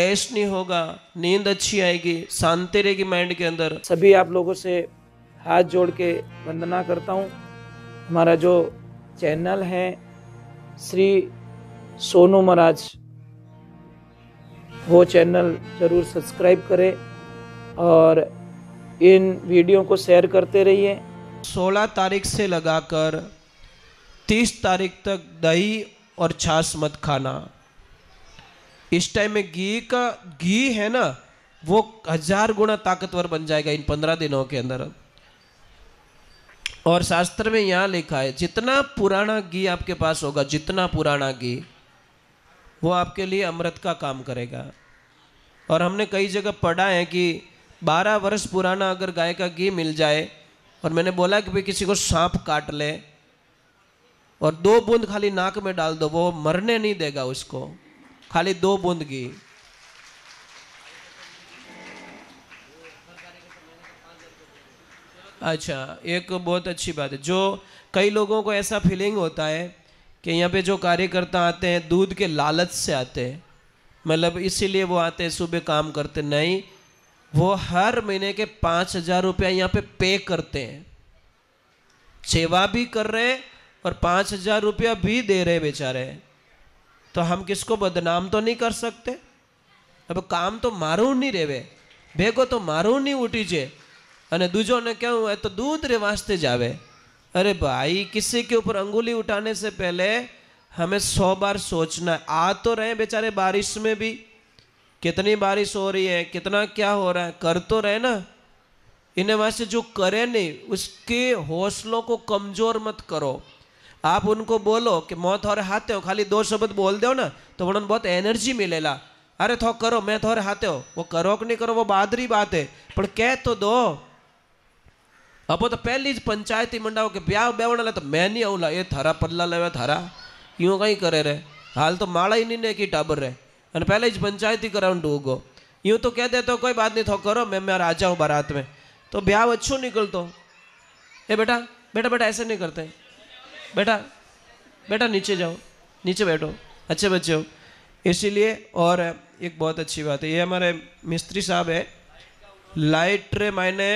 Stress नहीं होगा, नींद अच्छी आएगी, शांति रहेगी माइंड के अंदर। सभी आप लोगों से हाथ जोड़ के वंदना करता हूँ। हमारा जो चैनल है श्री सोनू महाराज, वो चैनल जरूर सब्सक्राइब करें और इन वीडियो को शेयर करते रहिए। 16 तारीख से लगाकर 30 तारीख तक दही और छाछ मत खाना। इस टाइम में घी है ना, वो 1000 गुना ताकतवर बन जाएगा इन 15 दिनों के अंदर। और शास्त्र में यहाँ लिखा है जितना पुराना घी आपके पास होगा, जितना पुराना घी, वो आपके लिए अमृत का काम करेगा। और हमने कई जगह पढ़ा है कि 12 वर्ष पुराना अगर गाय का घी मिल जाए, और मैंने बोला कि भाई किसी को सांप काट ले और 2 बूंद खाली नाक में डाल दो, वो मरने नहीं देगा उसको, खाली 2 बूंद घी। अच्छा, एक बहुत अच्छी बात है, जो कई लोगों को ऐसा फीलिंग होता है कि यहाँ पे जो कार्यकर्ता आते हैं दूध के लालच से आते हैं, मतलब इसीलिए वो आते हैं सुबह काम करते, नहीं, वो हर महीने के 5000 रुपया यहाँ पे पे करते हैं, सेवा भी कर रहे और 5000 रुपया भी दे रहे बेचारे। तो हम किसको बदनाम तो नहीं कर सकते। अब काम तो मारू नहीं रेवे, भेगो तो मारू नहीं उठी जे, અને दूजों क्या हुआ तो दूध रे वास्ते जावे। अरे भाई, किसी के ऊपर अंगुली उठाने से पहले हमें 100 बार सोचना है। आ तो रहे बेचारे बारिश में भी, कितनी बारिश हो रही है, कितना क्या हो रहा है, कर तो रहे ना। इन्हें वास्ते जो करे नहीं, उसके हौसलों को कमजोर मत करो। आप उनको बोलो कि मौत थोड़े हाथे हो, खाली 2 शब्द बोल दो ना तो उन्होंने बहुत एनर्जी मिलेला। अरे थो करो, मैं थोड़े हाथे हो, वो करो कि नहीं करो वो बादरी बात है, पर कह तो दो। अब तो पहली ज पंचायती मंडाओ के ब्याह बेवड़ा तो मैं नहीं आऊला, ये थारा पल्ला लेवे थारा यूं कहीं करे रे, हाल तो माड़ा ही नहीं की टाबर रे, और पहले ज पंचायती कराउंड डूगो, यूं तो कह दे तो कोई बात नहीं, थो करो, मैं आ जाऊँ बारात में, तो ब्याह अच्छो निकलतो। ए बेटा बेटा बेटा ऐसे नहीं करते, बेटा बेटा नीचे जाओ, नीचे बैठो, अच्छे बच्चे हो। इसीलिए, और एक बहुत अच्छी बात है, ये हमारे मिस्त्री साहब है, लाइट रे मायने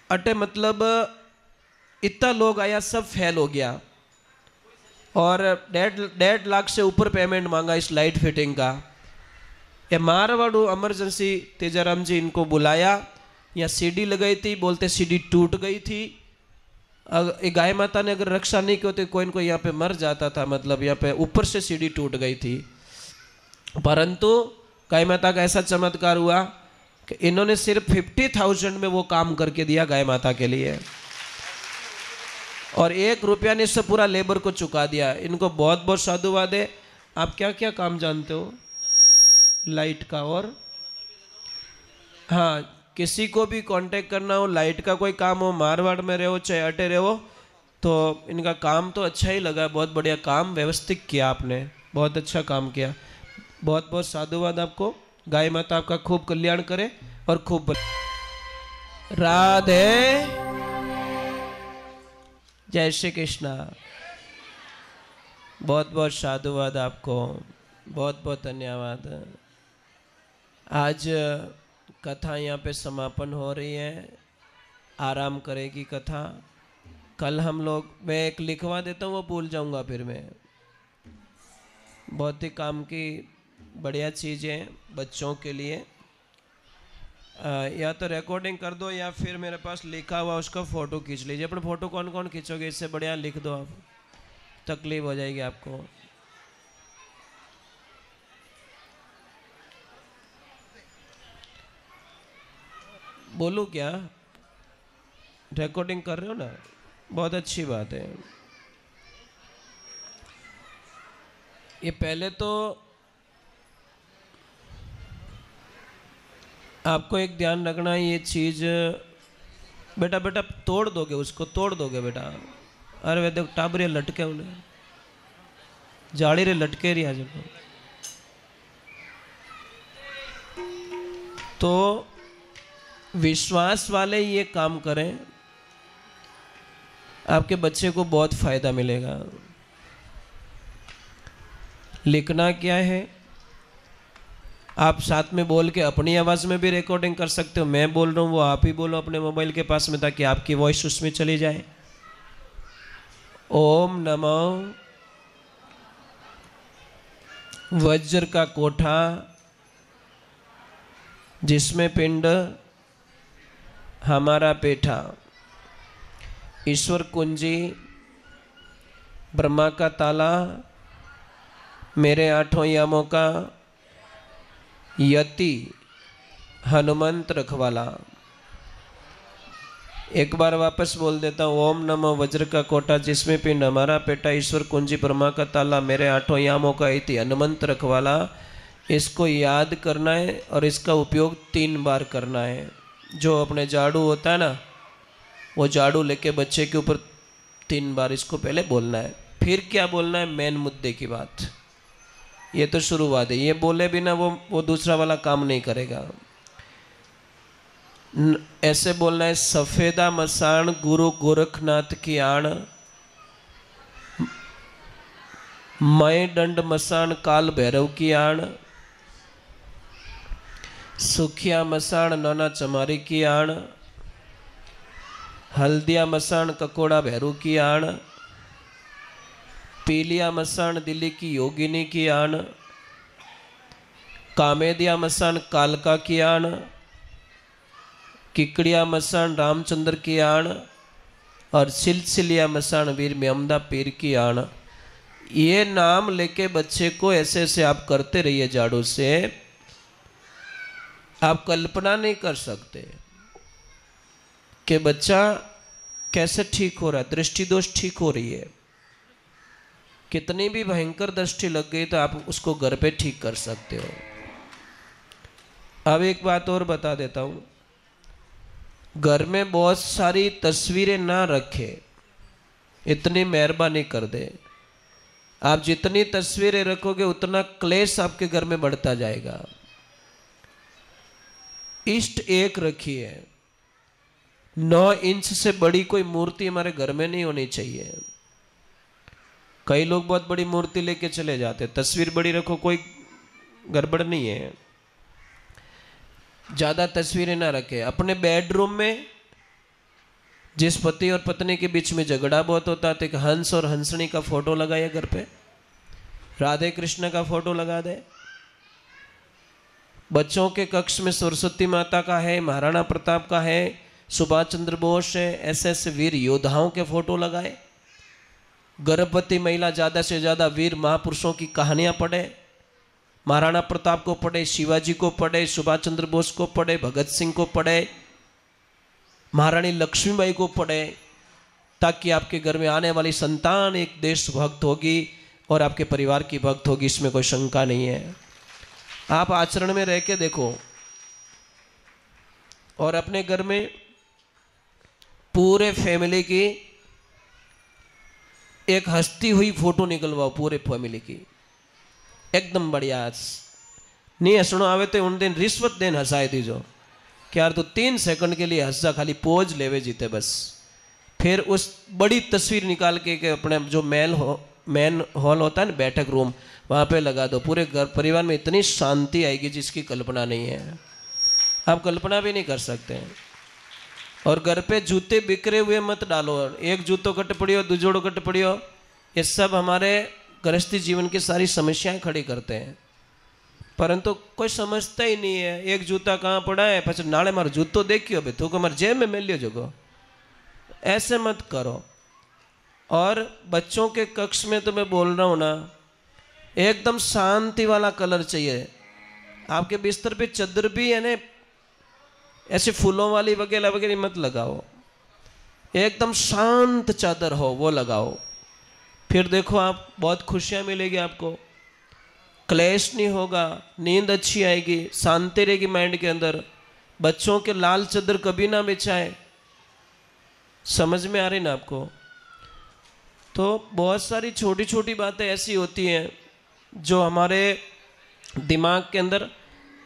अटे मतलब इतना लोग आया, सब फेल हो गया, और 1.5 लाख से ऊपर पेमेंट मांगा इस लाइट फिटिंग का। ये मारवाड़ू इमरजेंसी तेजाराम जी इनको बुलाया, यहाँ सीडी लगाई थी, बोलते सीडी टूट गई थी। अगर गाय माता ने अगर रक्षा नहीं की होती कोई न कोई यहाँ पे मर जाता था, मतलब यहाँ पे ऊपर से सीडी टूट गई थी। परंतु गाय माता का ऐसा चमत्कार हुआ कि इन्होंने सिर्फ 50,000 में वो काम करके दिया गाय माता के लिए, और 1 रुपया ने इससे पूरा लेबर को चुका दिया। इनको बहुत बहुत साधुवाद है। आप क्या क्या काम जानते हो लाइट का? और हाँ, किसी को भी कांटेक्ट करना हो, लाइट का कोई काम हो, मारवाड़ में रहो चाहे अटे रहो, तो इनका काम तो अच्छा ही लगा, बहुत बढ़िया काम व्यवस्थित किया आपने, बहुत अच्छा काम किया, बहुत बहुत साधुवाद आपको। गाय माता आपका खूब कल्याण करे और खूब राधे, जय श्री कृष्णा। बहुत बहुत साधुवाद आपको, बहुत बहुत धन्यवाद। आज कथा यहाँ पे समापन हो रही है, आराम करेगी कथा। कल हम लोग, मैं एक लिखवा देता हूँ, वो भूल जाऊँगा फिर मैं। बहुत ही काम की बढ़िया चीज़ें बच्चों के लिए, या तो रिकॉर्डिंग कर दो या फिर मेरे पास लिखा हुआ उसका फ़ोटो खींच लीजिए। अपने फ़ोटो कौन कौन खींचोगे, इससे बढ़िया लिख दो आप, तकलीफ हो जाएगी आपको। बोलूँ क्या? रिकॉर्डिंग कर रहे हो ना, बहुत अच्छी बात है। ये पहले तो आपको एक ध्यान रखना, ये चीज़ बेटा बेटा तोड़ दोगे, उसको तोड़ दोगे बेटा। अरे वे देखो टाबरे लटके, उन्हें जाड़ी रे लटके रही आज। तो विश्वास वाले ये काम करें, आपके बच्चे को बहुत फायदा मिलेगा। लिखना क्या है? आप साथ में बोल के अपनी आवाज़ में भी रिकॉर्डिंग कर सकते हो। मैं बोल रहा हूँ वो आप ही बोलो अपने मोबाइल के पास में, ताकि आपकी वॉइस उसमें चली जाए। ओम नमो वज्र का कोठा जिसमें पिंड हमारा पेठा, ईश्वर कुंजी ब्रह्मा का ताला, मेरे आठों यामों का यति हनुमंत रखवाला। एक बार वापस बोल देता हूँ। ओम नमो वज्र का कोटा जिसमें पिंड हमारा पेटा, ईश्वर कुंजी ब्रह्मा का ताला, मेरे आठों यामों का यति हनुमंत रखवाला। इसको याद करना है और इसका उपयोग 3 बार करना है। जो अपने झाड़ू होता है ना, वो झाड़ू लेके बच्चे के ऊपर 3 बार इसको पहले बोलना है। फिर क्या बोलना है, मेन मुद्दे की बात। ये तो शुरुआत है, ये बोले बिना वो दूसरा वाला काम नहीं करेगा। ऐसे बोलना है, सफेदा मसान गुरु गोरखनाथ की आण, मय दंड मसान काल भैरव की आण, सुखिया मसान नाना चमारी की आण, हल्दिया मसान ककोड़ा भैरू की आण, पीलिया मसान दिल्ली की योगिनी की आण, कामेदिया मसान कालका की आण, किकड़िया मसान रामचंद्र की आण, और सिलसिलिया मसान वीर मेमदा पीर की आण। ये नाम लेके बच्चे को ऐसे ऐसे आप करते रहिए झाड़ू से। आप कल्पना नहीं कर सकते कि बच्चा कैसे ठीक हो रहा है, दृष्टि दोष ठीक हो रही है। कितनी भी भयंकर दृष्टि लग गई तो आप उसको घर पे ठीक कर सकते हो। अब एक बात और बता देता हूँ, घर में बहुत सारी तस्वीरें ना रखे, इतनी मेहरबानी कर दे। आप जितनी तस्वीरें रखोगे उतना क्लेश आपके घर में बढ़ता जाएगा। इष्ट एक रखिए, 9 इंच से बड़ी कोई मूर्ति हमारे घर में नहीं होनी चाहिए। कई लोग बहुत बड़ी मूर्ति लेके चले जाते, तस्वीर बड़ी रखो, कोई गड़बड़ नहीं है। ज्यादा तस्वीरें ना रखे। अपने बेडरूम में जिस पति और पत्नी के बीच में झगड़ा बहुत होता है, तो एक हंस और हंसनी का फोटो लगाइए घर पे, राधे कृष्ण का फोटो लगा दे। बच्चों के कक्ष में सरस्वती माता का है, महाराणा प्रताप का है, सुभाष चंद्र बोस है, ऐसे वीर योद्धाओं के फोटो लगाए। गर्भवती महिला ज़्यादा से ज़्यादा वीर महापुरुषों की कहानियाँ पढ़े, महाराणा प्रताप को पढ़े, शिवाजी को पढ़े, सुभाष चंद्र बोस को पढ़े, भगत सिंह को पढ़े, महारानी लक्ष्मीबाई को पढ़े, ताकि आपके घर में आने वाली संतान एक देशभक्त होगी और आपके परिवार की भक्त होगी, इसमें कोई शंका नहीं है। आप आचरण में रह के देखो। और अपने घर में पूरे फैमिली की एक हंसती हुई फोटो निकलवाओ, पूरे फैमिली की एकदम बढ़िया। नहीं हंसनो आवे तो उन दिन रिश्वत देन हंसाए दीजो कि यार तो 3 सेकंड के लिए हंसा, खाली पोज लेवे जीते बस। फिर उस बड़ी तस्वीर निकाल के अपने जो मेन हॉल होता है ना, बैठक रूम, वहाँ पे लगा दो। पूरे घर परिवार में इतनी शांति आएगी जिसकी कल्पना नहीं है, आप कल्पना भी नहीं कर सकते हैं। और घर पे जूते बिखरे हुए मत डालो, एक जूतो कट पड़ियो, दूजोड़ो कट पड़ियो, ये सब हमारे गृहस्थी जीवन की सारी समस्याएं खड़ी करते हैं। परंतु कोई समझता ही नहीं है। एक जूता कहाँ पड़ा है, पछ नाले मारो जूतो देखियो भाई, तू को मार जेब में मिल लियो जगो, ऐसे मत करो। और बच्चों के कक्ष में तो मैं बोल रहा हूँ ना, एकदम शांति वाला कलर चाहिए। आपके बिस्तर पे चादर भी है ना, ऐसे फूलों वाली वगैरह वगैरह मत लगाओ, एकदम शांत चादर हो वो लगाओ। फिर देखो आप बहुत खुशियाँ मिलेगी आपको, क्लेश नहीं होगा, नींद अच्छी आएगी, शांति रहेगी माइंड के अंदर। बच्चों के लाल चादर कभी ना बिछाए। समझ में आ रही ना आपको? तो बहुत सारी छोटी छोटी बातें ऐसी होती हैं जो हमारे दिमाग के अंदर,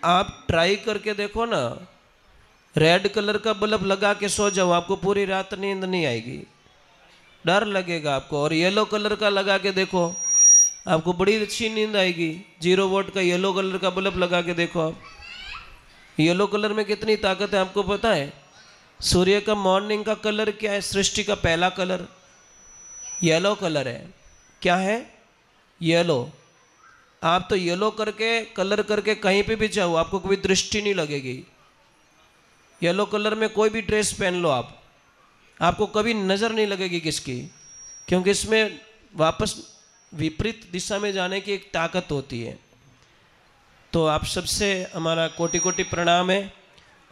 आप ट्राई करके देखो ना, रेड कलर का बल्ब लगा के सो जाओ, आपको पूरी रात नींद नहीं आएगी, डर लगेगा आपको। और येलो कलर का लगा के देखो, आपको बड़ी अच्छी नींद आएगी। 0 वोल्ट का येलो कलर का बल्ब लगा के देखो आप, येलो कलर में कितनी ताकत है आपको पता है? सूर्य का मॉर्निंग का कलर क्या है? सृष्टि का पहला कलर येलो कलर है। क्या है? येलो। आप तो येलो करके कलर करके कहीं पे भी जाओ आपको कोई दृष्टि नहीं लगेगी। येलो कलर में कोई भी ड्रेस पहन लो आप, आपको कभी नजर नहीं लगेगी किसकी, क्योंकि इसमें वापस विपरीत दिशा में जाने की एक ताकत होती है। तो आप सबसे हमारा कोटि कोटि प्रणाम है।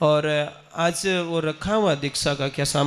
और आज वो रखा हुआ दीक्षा का क्या शाम